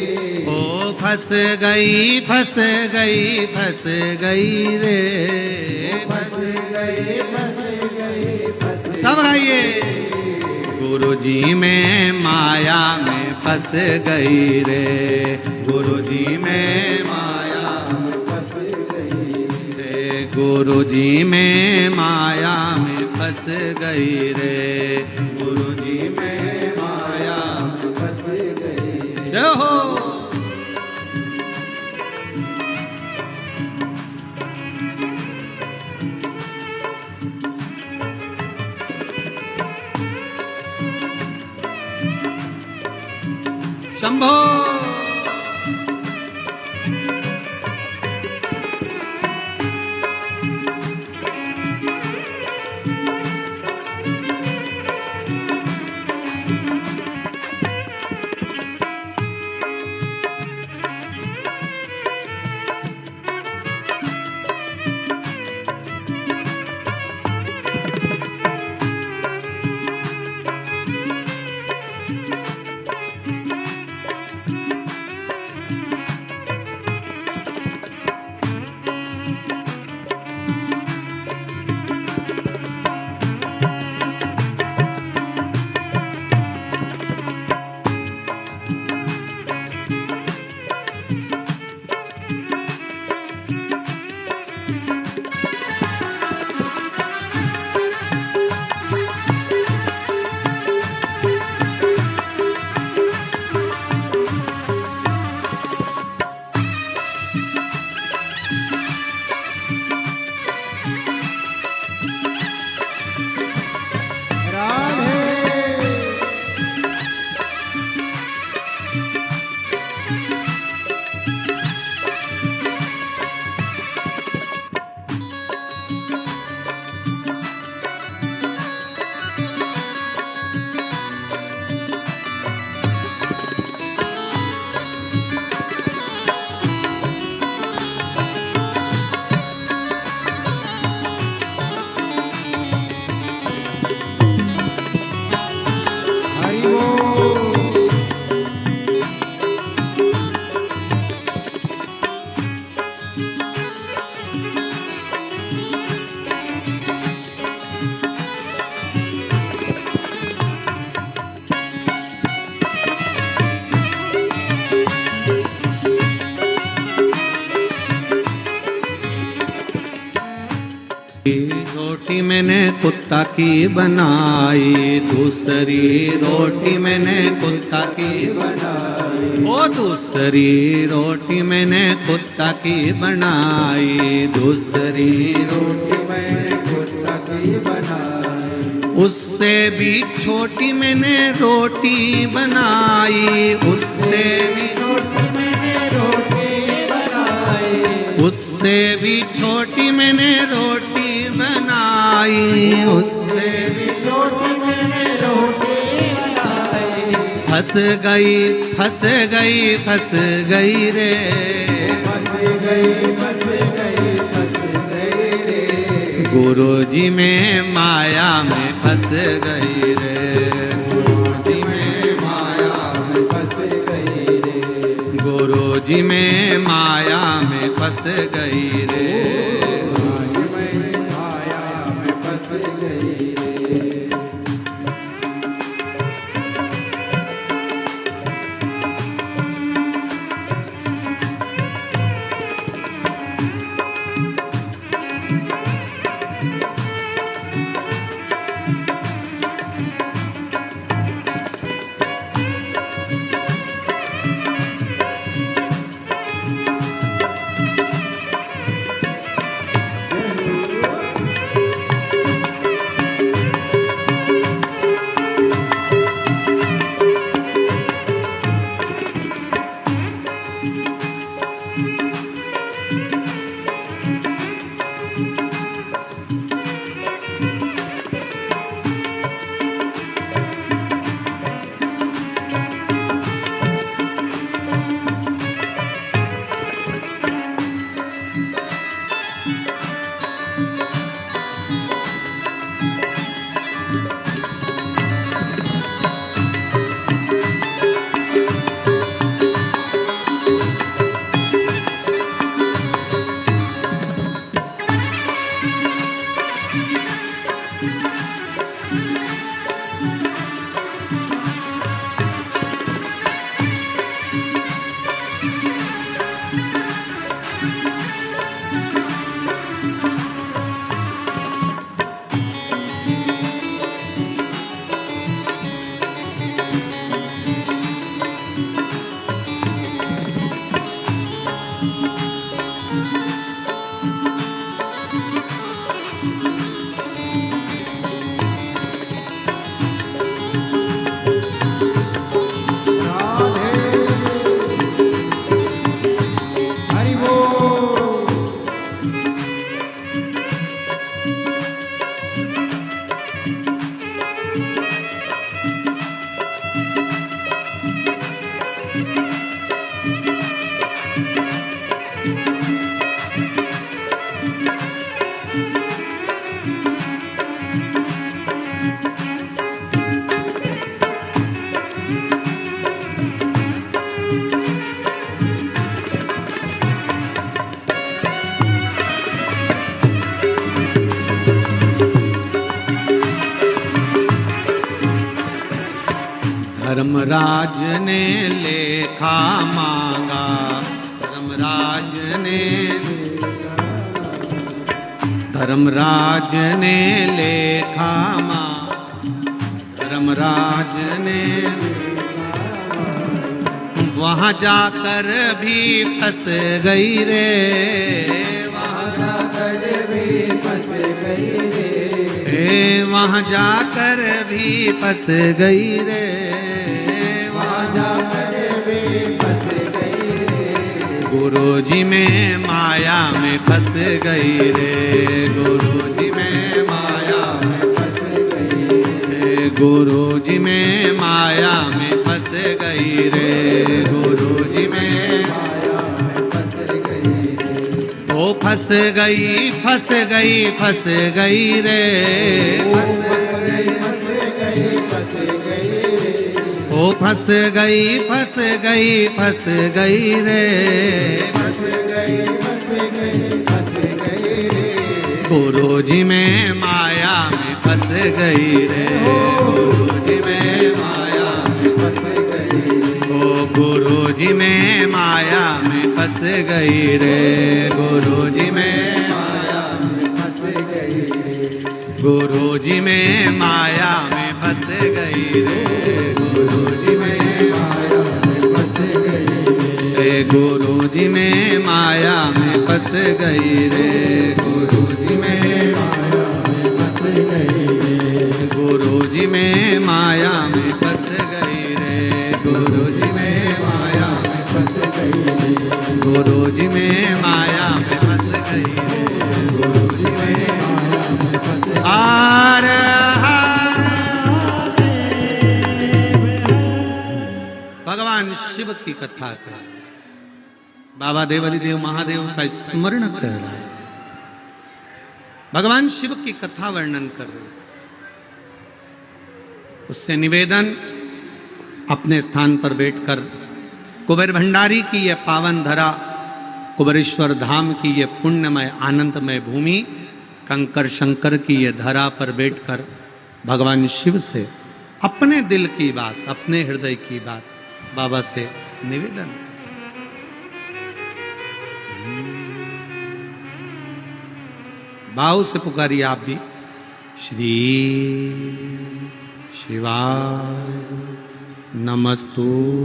ओ फंस गई फंस गई फंस गई रे, फंस गई फंस गई फंस, सब गाइए। गुरुजी में माया में फंस गई रे, गुरुजी में माया में फंस गई रे, गुरुजी में माया में फंस गई रे, गुरुजी में माया में फंस गई। जय हो। शंभो। रोटी मैंने कुत्ता की बनाई, दूसरी रोटी मैंने कुत्ता की बनाई, ओ दूसरी रोटी मैंने कुत्ता की बनाई, दूसरी रोटी मैंने कुत्ता की बनाई, उससे भी छोटी मैंने रोटी बनाई, उससे भी छोटी मैंने रोटी बनाई, उससे भी छोटी मैंने रोटी बनाई, उससे भी छोटी मैंने रोटी बनाई, फंस गई फंस गई फंस गई रे, फंस गई फंस गई फंस गई रे, गुरुजी में माया में फंस गई रे, गुरुजी में माया में फंस गई रे, गुरुजी में माया में फंस गई रे, धर्मराज ने लेखा मांगा, धर्मराज ने लेखा मांगा, धर्मराज ने वहाँ जाकर भी फंस गई रे, वहाँ जाकर भी फंस गई रे, वहाँ जाकर भी फंस गई रे, वहाँ जाकर भी फंस गई रे, गुरुजी में माया में फंस गई रे, गुरुजी में माया में फंस गई रे, गुरुजी में माया में फंस गई रे, गुरुजी में माया में फंस गई रे, ओ फंस गई फंस गई फंस गई रे, ओ फंस गई फंस गई फंस गई रे, फंस गई फंस गई फंस गई रे, गुरुजी में माया में फंस गई रे, गुरुजी में माया में फंस गई, ओ गुरुजी में माया में फंस गई रे, गुरुजी में माया में फंस गई गुरु जी में माया में फंस गई रे, गुरु जी में माया में फंस गई रे, गुरु जी में माया में फंस गई रे, गुरु जी में माया में फंस गई रे, गुरु जी में माया में फंस गई रे, गुरु जी में माया में फंस गई रे, गुरु जी में माया में फंस गई रे, गुरु जी में माया में फंस गई। भगवान शिव की कथा कर, बाबा देवली देव महादेव का स्मरण कर रहा है, भगवान शिव की कथा वर्णन कर रहे, उससे निवेदन अपने स्थान पर बैठकर कुबेर भंडारी की यह पावन धरा, कुबेरेश्वर धाम की यह पुण्यमय आनंदमय भूमि, कंकर शंकर की यह धरा पर बैठकर भगवान शिव से अपने दिल की बात, अपने हृदय की बात बाबा से निवेदन। भाव से पुकारिए आप भी। श्री शिवाय नमस्तुभ्यं,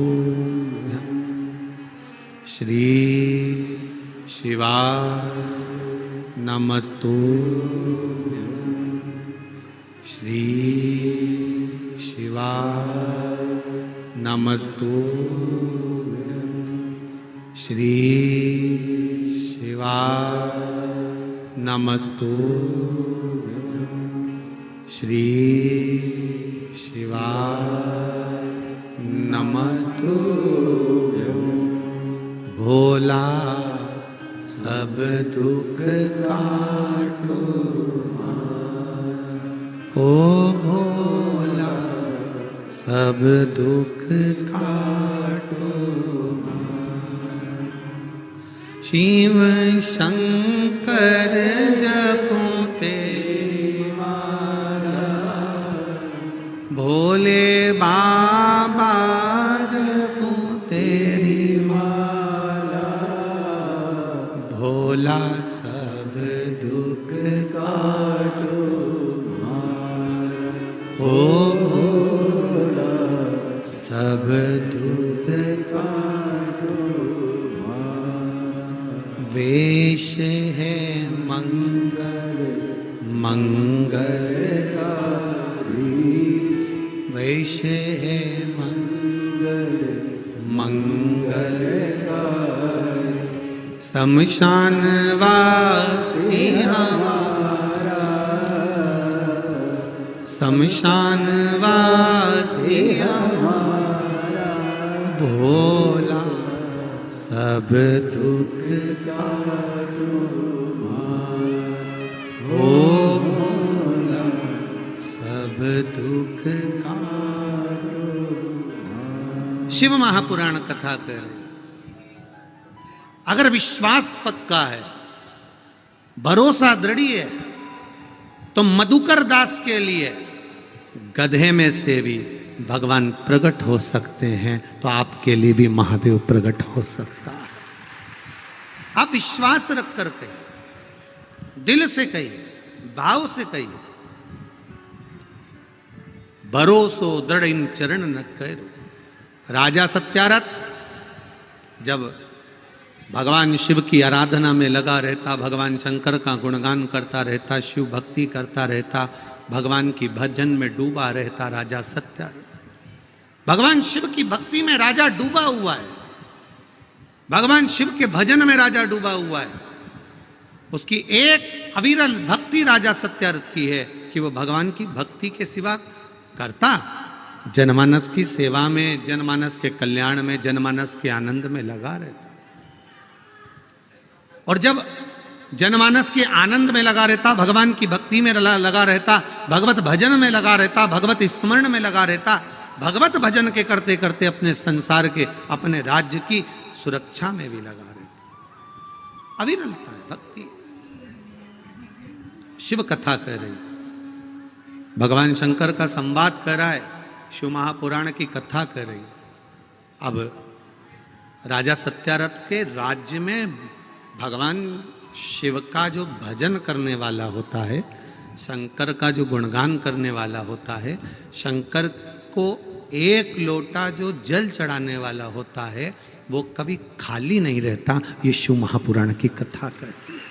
श्री शिवाय नमस्तुभ्यं, श्री शिवाय नमस्तुभ्यं, श्री शिवाय नमस्तुभ्यं, श्री शिवाय नमस्तुभ्यं। भोला सब दुख काटो ओ भोला सब दुख काटो, शिव शंकर जपो तेरी माला, भोले बाबा जपो तेरी माला, भोला सब दुख काटो ओ भोला सब दुख काटो। वेश है मंगल मंगलकारी, वेश है मंगल मंगलकारी, शमशान वासी हमारा, शमशान वासी हमारा, भोला सब दुख काटो ओ भोला सब दुख काटो। शिव महापुराण कथा कर, अगर विश्वास पक्का है, भरोसा दृढ़ है, तो मधुकर दास के लिए गधे में से भी भगवान प्रकट हो सकते हैं, तो आपके लिए भी महादेव प्रकट हो सकता है। आप विश्वास रख कर कहिए, दिल से कहिए, भाव से कहिए, भरोसो दृढ़ इन चरण न करो। राजा सत्यारथ जब भगवान शिव की आराधना में लगा रहता, भगवान शंकर का गुणगान करता रहता, शिव भक्ति करता रहता, भगवान की भजन में डूबा रहता राजा सत्यारथ। भगवान शिव की भक्ति में राजा डूबा हुआ है, भगवान शिव के भजन में राजा डूबा हुआ है। उसकी एक अविरल भक्ति राजा सत्यारथ की है कि वो भगवान की भक्ति के सिवा करता जनमानस की सेवा में, जनमानस के कल्याण में, जनमानस के आनंद में लगा रहता। और जब जनमानस के आनंद में लगा रहता, भगवान की भक्ति में लगा रहता, भगवत भजन में लगा रहता, भगवत स्मरण में लगा रहता, भगवत भजन के करते करते अपने संसार के, अपने राज्य की सुरक्षा में भी लगा रहता। अविरलता है भक्ति। शिव कथा कर रही, भगवान शंकर का संवाद कर रहा है, शिव महापुराण की कथा कर रही। अब राजा सत्यारथ के राज्य में भगवान शिव का जो भजन करने वाला होता है, शंकर का जो गुणगान करने वाला होता है, शंकर को एक लोटा जो जल चढ़ाने वाला होता है, वो कभी खाली नहीं रहता। ये शिव महापुराण की कथा कहती है।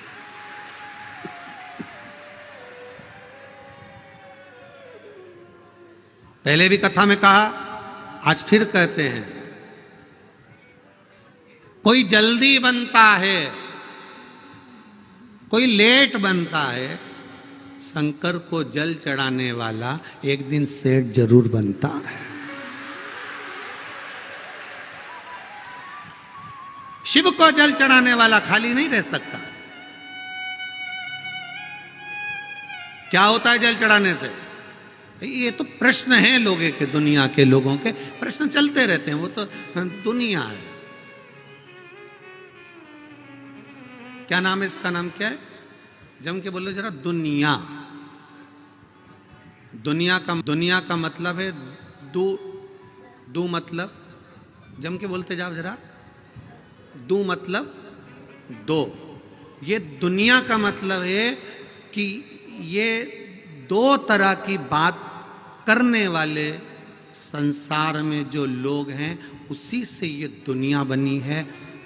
पहले भी कथा में कहा, आज फिर कहते हैं, कोई जल्दी बनता है, कोई लेट बनता है, शंकर को जल चढ़ाने वाला एक दिन सेठ जरूर बनता है। शिव को जल चढ़ाने वाला खाली नहीं रह सकता। क्या होता है जल चढ़ाने से? ये तो प्रश्न है लोगों के, दुनिया के लोगों के प्रश्न चलते रहते हैं, वो तो दुनिया है। क्या नाम है इसका? नाम क्या है? जम के बोलो जरा। दुनिया। दुनिया का मतलब है दू मतलब, जम के बोलते जाओ जरा। दू मतलब दो। ये दुनिया का मतलब है कि ये दो तरह की बात करने वाले संसार में जो लोग हैं, उसी से ये दुनिया बनी है।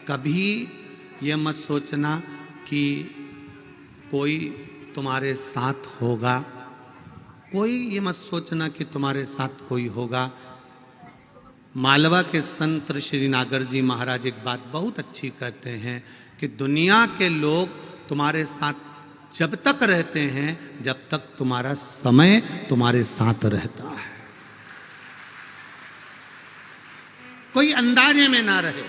कभी ये मत सोचना कि कोई तुम्हारे साथ होगा, कोई ये मत सोचना कि तुम्हारे साथ कोई होगा। मालवा के संत श्री नागर जी महाराज एक बात बहुत अच्छी कहते हैं कि दुनिया के लोग तुम्हारे साथ जब तक रहते हैं, जब तक तुम्हारा समय तुम्हारे साथ रहता है। कोई अंदाजे में ना रहे,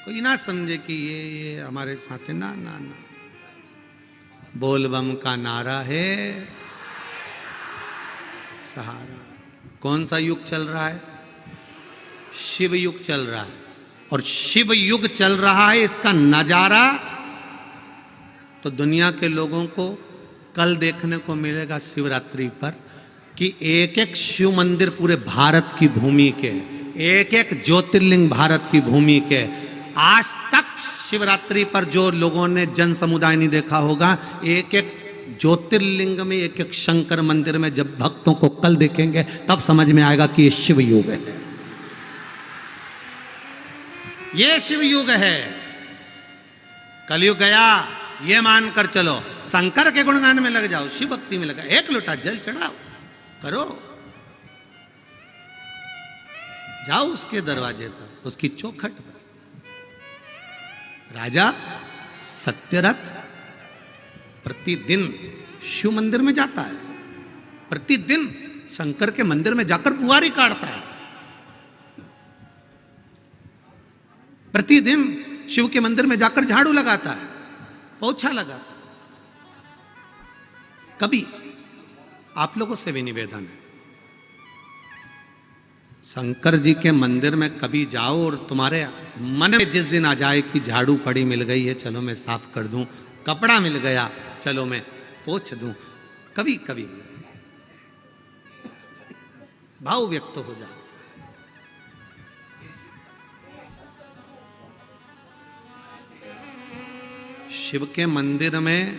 कोई ना समझे कि ये हमारे साथ है। ना ना ना, बोलबम का नारा है सहारा। कौन सा युग चल रहा है? शिव युग चल रहा है। और शिव युग चल रहा है, इसका नजारा तो दुनिया के लोगों को कल देखने को मिलेगा शिवरात्रि पर, कि एक एक शिव मंदिर पूरे भारत की भूमि के, एक एक ज्योतिर्लिंग भारत की भूमि के। आज तक शिवरात्रि पर जो लोगों ने जन समुदाय नहीं देखा होगा, एक एक ज्योतिर्लिंग में, एक एक शंकर मंदिर में जब भक्तों को कल देखेंगे, तब समझ में आएगा कि ये शिव युग है। ये शिव युग है। कलयुग गया, ये मानकर चलो। शंकर के गुणगान में लग जाओ, शिव भक्ति में लगा, एक लोटा जल चढ़ाओ, करो। जाओ उसके दरवाजे पर, उसकी चौखट पर। राजा सत्यरथ प्रतिदिन शिव मंदिर में जाता है, प्रतिदिन शंकर के मंदिर में जाकर बुआरी काटता है, प्रतिदिन शिव के मंदिर में जाकर झाड़ू लगाता है, पोछा लगाता है। कभी आप लोगों से भी निवेदन है, शंकर जी के मंदिर में कभी जाओ और तुम्हारे मन में जिस दिन आ जाए कि झाड़ू पड़ी मिल गई है, चलो मैं साफ कर दूं, कपड़ा मिल गया, चलो मैं पोछ दूं, कभी कभी भाव व्यक्त हो जाए। शिव के मंदिर में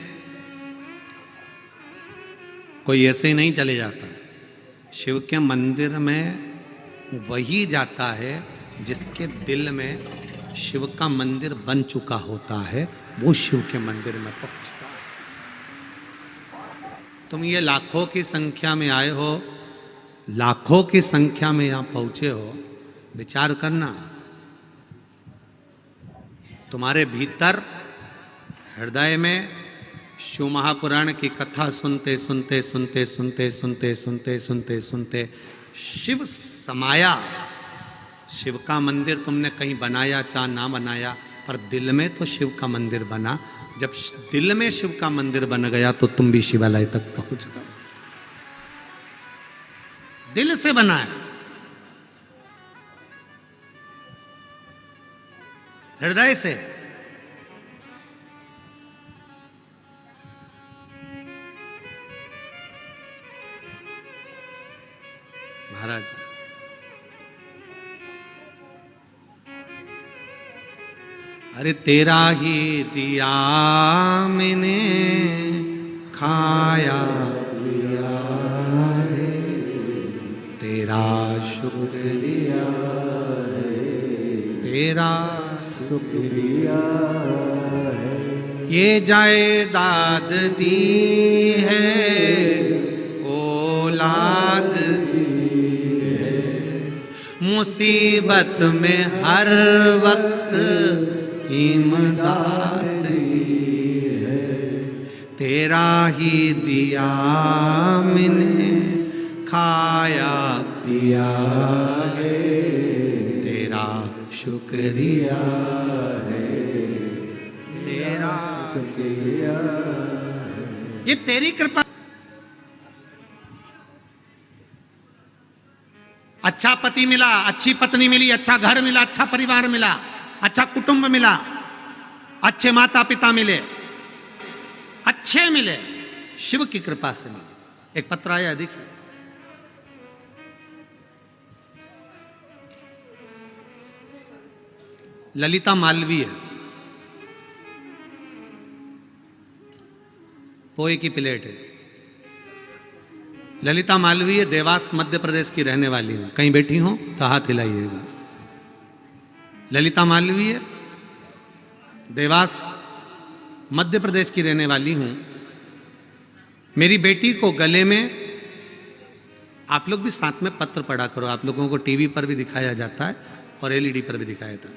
कोई ऐसे ही नहीं चले जाता है। शिव के मंदिर में वही जाता है जिसके दिल में शिव का मंदिर बन चुका होता है, वो शिव के मंदिर में पहुंचता है। तुम ये लाखों की संख्या में आए हो, लाखों की संख्या में यहां पहुंचे हो, विचार करना, तुम्हारे भीतर हृदय में शिव महापुराण की कथा सुनते सुनते सुनते सुनते सुनते सुनते सुनते सुनते शिव समाया। शिव का मंदिर तुमने कहीं बनाया चाहे ना बनाया, पर दिल में तो शिव का मंदिर बना। जब दिल में शिव का मंदिर बन गया तो तुम भी शिवालय तक पहुंच गए। दिल से बना है, हृदय से। महाराज अरे तेरा ही दिया मैंने खाया पिया है, तेरा शुक्रिया है, तेरा शुक्रिया है। ये जायदाद दी है, औलाद दी है, मुसीबत में हर वक्त इमदाद दी है, तेरा ही दिया मैंने खाया पिया है, तेरा शुक्रिया है, तेरा शुक्रिया है। ये तेरी कृपा। अच्छा पति मिला, अच्छी पत्नी मिली, अच्छा घर मिला, अच्छा परिवार मिला, अच्छा कुटुंब मिला, अच्छे माता पिता मिले, अच्छे मिले, शिव की कृपा से मिले। एक पत्र आया, देखिए। ललिता मालवीय, पोए की प्लेट है। ललिता मालवीय देवास मध्य प्रदेश की रहने वाली हूं। कहीं बैठी हो तो हाथ हिलाइएगा। ललिता मालवीय देवास मध्य प्रदेश की रहने वाली हूं। मेरी बेटी को गले में, आप लोग भी साथ में पत्र पढ़ा करो, आप लोगों को टीवी पर भी दिखाया जाता है और एलईडी पर भी दिखाया जाता है।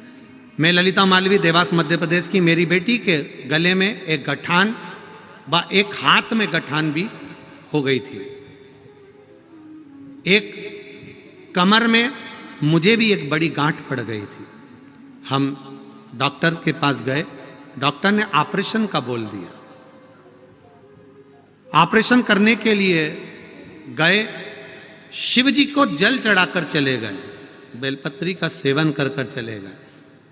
मैं ललिता मालवीय देवास मध्य प्रदेश की। मेरी बेटी के गले में एक गठान व एक हाथ में गठान भी हो गई थी। एक कमर में मुझे भी एक बड़ी गांठ पड़ गई थी। हम डॉक्टर के पास गए, डॉक्टर ने ऑपरेशन का बोल दिया। ऑपरेशन करने के लिए गए, शिव जी को जल चढ़ाकर चले गए, बेलपत्री का सेवन कर कर चले गए,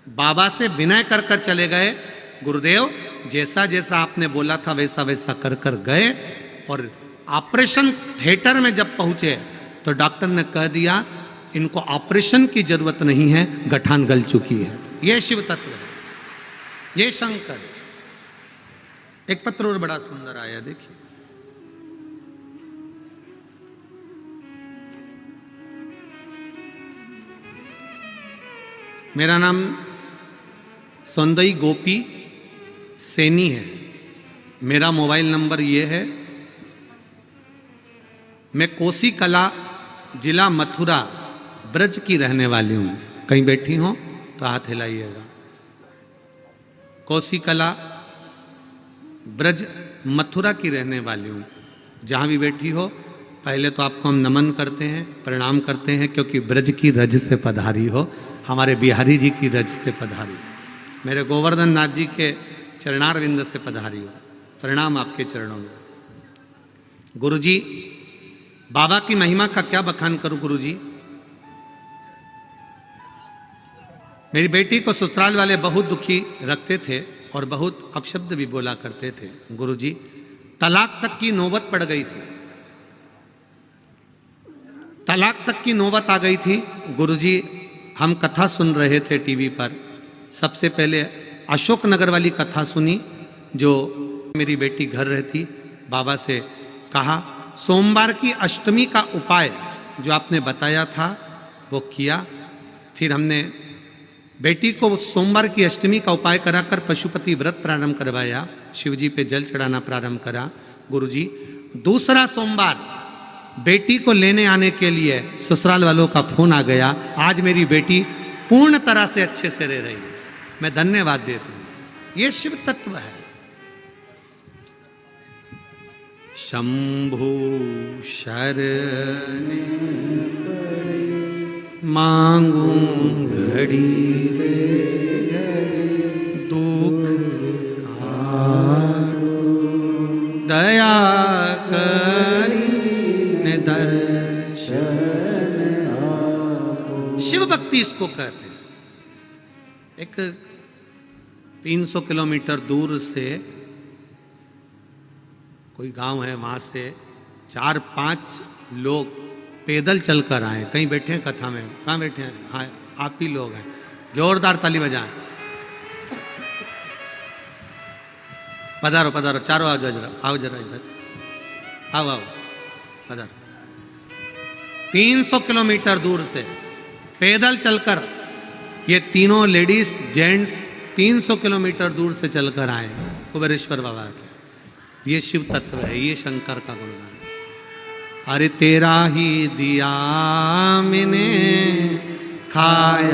बाबा से विनय कर कर चले गए, गुरुदेव जैसा जैसा आपने बोला था वैसा वैसा कर कर गए। और ऑपरेशन थिएटर में जब पहुंचे तो डॉक्टर ने कह दिया इनको ऑपरेशन की जरूरत नहीं है, गठान गल चुकी है। यह शिव तत्व है, यह शंकर। एक पत्र और बड़ा सुंदर आया, देखिए। मेरा नाम सौंदई गोपी सैनी है। मेरा मोबाइल नंबर ये है। मैं कोसी कला जिला मथुरा ब्रज की रहने वाली हूँ। कहीं बैठी हो तो हाथ हिलाइएगा। कोसी कला ब्रज मथुरा की रहने वाली हूँ। जहाँ भी बैठी हो, पहले तो आपको हम नमन करते हैं, प्रणाम करते हैं, क्योंकि ब्रज की रज से पधारी हो, हमारे बिहारी जी की रज से पधारी, मेरे गोवर्धन नाथ जी के चरणारविंद से पधारी हो। प्रणाम आपके चरणों में। गुरुजी, बाबा की महिमा का क्या बखान करूं गुरुजी। मेरी बेटी को ससुराल वाले बहुत दुखी रखते थे और बहुत अपशब्द भी बोला करते थे। गुरुजी, तलाक तक की नौबत पड़ गई थी, तलाक तक की नौबत आ गई थी। गुरुजी, हम कथा सुन रहे थे टीवी पर। सबसे पहले अशोकनगर वाली कथा सुनी, जो मेरी बेटी घर रहती। बाबा से कहा सोमवार की अष्टमी का उपाय जो आपने बताया था वो किया। फिर हमने बेटी को सोमवार की अष्टमी का उपाय कराकर पशुपति व्रत प्रारंभ करवाया, शिवजी पे जल चढ़ाना प्रारंभ करा। गुरुजी, दूसरा सोमवार बेटी को लेने आने के लिए ससुराल वालों का फोन आ गया। आज मेरी बेटी पूर्ण तरह से अच्छे से रह रही है। मैं धन्यवाद देती हूँ। ये शिव तत्व है। शंभु शरण मांगू घड़ी रे, दुख काटो दया करी दर्शन। शिव भक्ति इसको कहते हैं। एक 300 किलोमीटर दूर से कोई गांव है, वहां से 4-5 लोग पैदल चलकर आए। कहीं बैठे हैं कथा में? कहाँ बैठे हैं? हाँ, आप ही लोग हैं। जोरदार ताली बजाएं। पधारो पधारो, चारों आओ जरा, आओ जरा इधर। आओ आओ पधार। 300 किलोमीटर दूर से पैदल चलकर ये तीनों लेडीज जेंट्स 300 किलोमीटर दूर से चलकर आए कुबेरेश्वर बाबा के। ये शिव तत्व है, ये शंकर का गुणगान। अरे तेरा ही दिया मैंने खाया